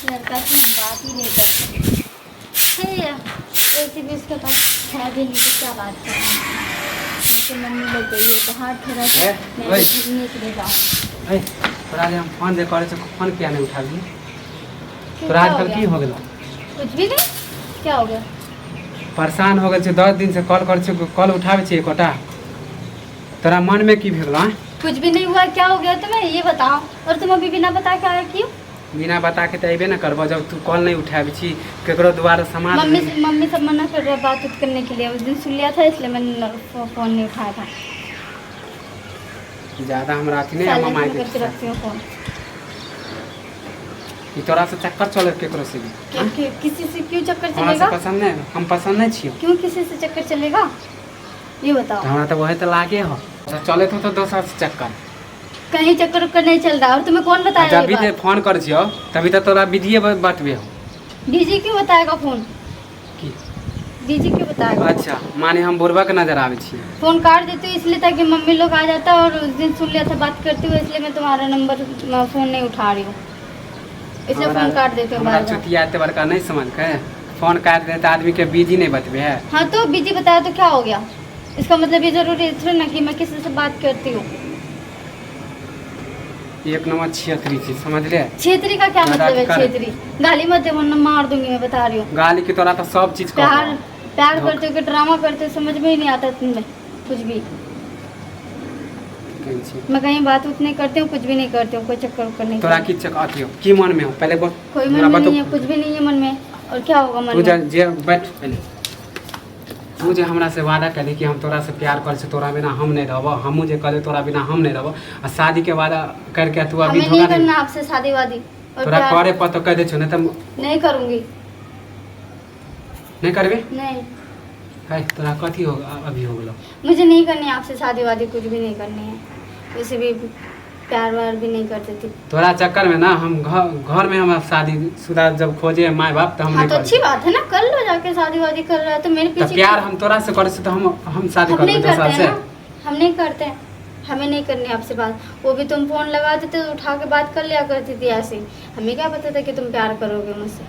लड़का की बात ही नहीं करते है। ऐसे भी उसके पास है भी नहीं तो क्या बात करें। ऐसे मम्मी लोग गई है बाहर थोड़ा सा मैं घूमने के लिए जाऊँ। तोरा हम फोन दे करे फोन किया नहीं उठाबी? तोरा आजकल की हो गया? कुछ भी नहीं। क्या हो गया? परेशान हो गए 10 दिन से कॉल कर कॉल उठावे छे एकोटा। तोरा मन में की भेल? कुछ भी नहीं हुआ। क्या हो गया तुम्हें ये बताओ। और तुम अभी बिना बता के आए क्यों? बिना बता के तो अबे ना करबो जब तू कॉल नहीं उठाबी छी केकरो दोबारा समाज मम्मी सब मना कर रहा बात करने के लिए। उस दिन सुन लिया था इसलिए मैंने फोन नहीं उठाया था। ज्यादा हमरा अथी नहीं हम माई करके रखती हूं फोन। ई तोरा से चक्कर चले केकरो से भी किसी से क्यों चक्कर चलेगा? हमरा से पसंद नहीं, हम पसंद नहीं छियो। क्यों किसी से चक्कर चलेगा ये बताओ। हमरा तो वही तो लागे हो तो चले तो दोसर से चक्कर कहीं चक्कर उक्कर नहीं चल रहा। और तुम्हें कौन बताया? जब भी फोन कर छियो तभी तो तोरा बिजी बतबे हो। बिजी क्यों बताएगा फोन? की बिजी क्यों बताएगा? अच्छा माने हम बुरबा के नजर आवे छी। फोन काट देती हूँ इसलिए ताकि मम्मी लोग आ जाता। और उस दिन सुन लिया था बात करती हूँ इसलिए मैं तुम्हारा नंबर फोन नहीं उठा रही हूँ इसलिए फोन काट देती हूँ। हमारा छुट्टिया एते बड़का नहीं समझ के फोन काट देता आदमी के बिजी नहीं बतबे है। हाँ तो बिजी बताया तो क्या हो गया? इसका मतलब ये जरूरी थोड़ी ना कि मैं किसी से बात करती हूँ। एक नंबर छेत्री चीज समझ ले। छेत्री का क्या मतलब है? छेत्री गाली मत दे वरना मार दूंगी मैं बता रही हूँ। गाली की तोरा तो सब चीज प्यार करते हो कि ड्रामा करते हो समझ में ही नहीं आता तुम्हें कुछ भी। मैं कहीं बात उतनी करती हूँ कुछ भी नहीं करती हूँ। कोई चक्कर उक्कर नहीं। तोरा की चक्कर हो की मन में हो पहले बोल। कोई मन में नहीं है कुछ भी नहीं है मन में। और क्या होगा मन में? जे बैठ पहले तू जे हमरा से वादा करी कि हम तोरा से प्यार कर से तोरा बिना हम नहीं रहबो। हमहू जे कहले तोरा बिना हम नहीं रहबो। आ शादी के वादा करके तू अभी धोखा नहीं करना आपसे शादी वादी। तोरा करे पर तो कह दे छ नहीं तो नहीं करूंगी। नहीं करबे? नहीं है तोरा कथी हो अभी हो गेलो? मुझे नहीं करनी है आपसे शादी वादी कुछ भी नहीं करनी है। वैसे भी प्यार वार भी नहीं करती थी। तोरा चक्कर में ना हम घर में हम शादी शुदा जब खोजे माँ बाप तो हम हाँ, तो अच्छी बात है ना कर लो जाके शादी वादी कर रहा है तो मेरे पीछे प्यार हम तोरा से करे से तो हम शादी कर नहीं करते हैं ना। हम नहीं करते हैं। हमें नहीं करनी आपसे बात। वो भी तुम फोन लगा देते तो उठा के बात कर लिया करती थी ऐसे। हमें क्या पता था कि तुम प्यार करोगे मुझसे।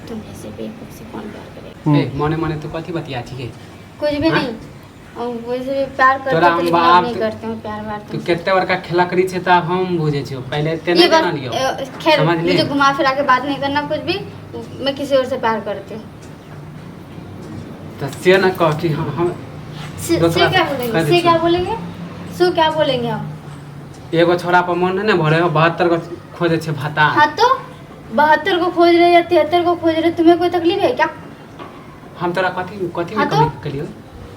तुम ऐसे बेवकूफ से कौन प्यार करेगा? मने मने तो कथी बतिया छी? कुछ भी नहीं। वैसे प्यार करते तोरा हम बाप नहीं करते हैं प्यार वार। तू केते बड़का खेला करी छे त हम बुझे छी पहले ते नहीं जाना लियो। खैर मुझे घुमा फिरा के बात नहीं करना कुछ भी। मैं किसी और से प्यार करती हूँ। तो से ना कह कि हम से क्या बोलेंगे? से क्या बोलेंगे? सो क्या बोलेंगे हम? एगो छोरा पर मन है ना भरे 72 को खोजे छे भाता। हां तो 72 को खोज रहे या 73 को खोज रहे तुम्हें कोई तकलीफ है क्या? हम तोरा कथी कथी हाँ में करियो?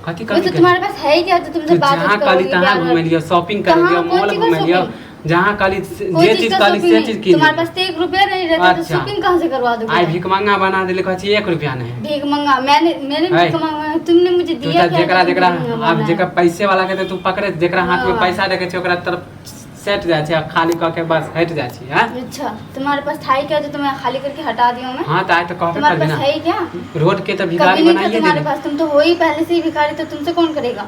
कथी तो तुम्हारे पास है क्या? तो तुमसे बात जहां काली तहां घूम लियो शॉपिंग कर लियो मॉल घूम लियो जहां काली जे चीज काली से चीज की। तुम्हारे पास 1 रुपया नहीं रहता तो शॉपिंग कहां से करवा दोगे? आई भीख मंगा बना देले कहछी 1 रुपया नहीं। भीख मंगा मैंने भीख मंगा तुमने मुझे दिया क्या? जेकरा अब जेकरा पैसे वाला के तू पकड़े जेकरा हाथ में पैसा देखे छ ओकरा तरफ सेट जाय छै खाली क के बस हट जाय छी। हां अच्छा तुम्हारे पास था क्या जो तुम्हें खाली करके हटा दिया मैं? हां त आय त कहबे कर देना। है क्या? रोड के त भिखारी बनाइए दे तुम्हारे पास। तुम तो हो ही पहले से ही भिखारी तो तुमसे कौन करेगा?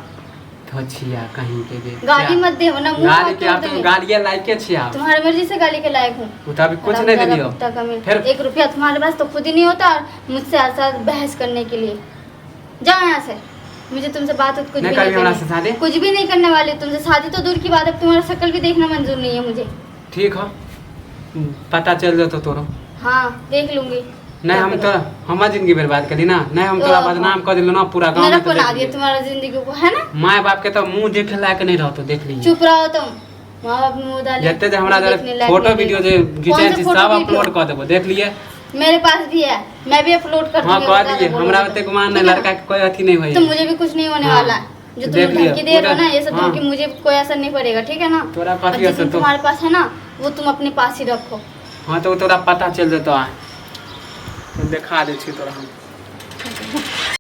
तो छिया कहीं के दे गाली मत दे वरना मुंह गाली के आप तो गालियां लायक के छिया। तुम्हारी मर्जी से गाली के लायक हूं। वो तो अभी कुछ नहीं दे दियो। फिर 1 रुपया तुम्हारे पास तो खुद ही नहीं होता और मुझसे ऐसा बहस करने के लिए जाओ यहाँ से। मुझे तुमसे बात कुछ भी नहीं करनी। कुछ भी नहीं करने वाली तुमसे। शादी तो दूर की बात है तुम्हारा शक्ल भी देखना मंजूर नहीं है मुझे। ठीक है पता चल जातो तोरो। हाँ देख लूंगी। नहीं हम तो हमार जिंदगी बर्बाद करी ना। नहीं हम तोरा बदनाम कर दिलो ना पूरा गांव में। मेरा बना दिया तुम्हारा जिंदगी को है ना। माँ बाप के तो मुंह देखे लायक नहीं रहतो देख लीजिए। चुप रहो तुम। माँ बाप मुंह डाले जते हमरा फोटो वीडियो जे घिचाई छी सब अपलोड कर देबो देख लिए। मेरे पास भी है मैं भी अपलोड कर दूंगी। हां कर दिए हमरा ओते गुमान नहीं लड़का के कोई अथी नहीं होई। तो मुझे भी कुछ नहीं होने वाला है जो तुम धमकी दे रहे हो ना ये सब धमकी मुझे कोई असर नहीं पड़ेगा ठीक है ना। तोरा कथी असर तुम्हारे पास है ना वो तुम अपने पास ही रखो। हां तो तोरा पता चल जतो आ देखा दे छी तोरा हम।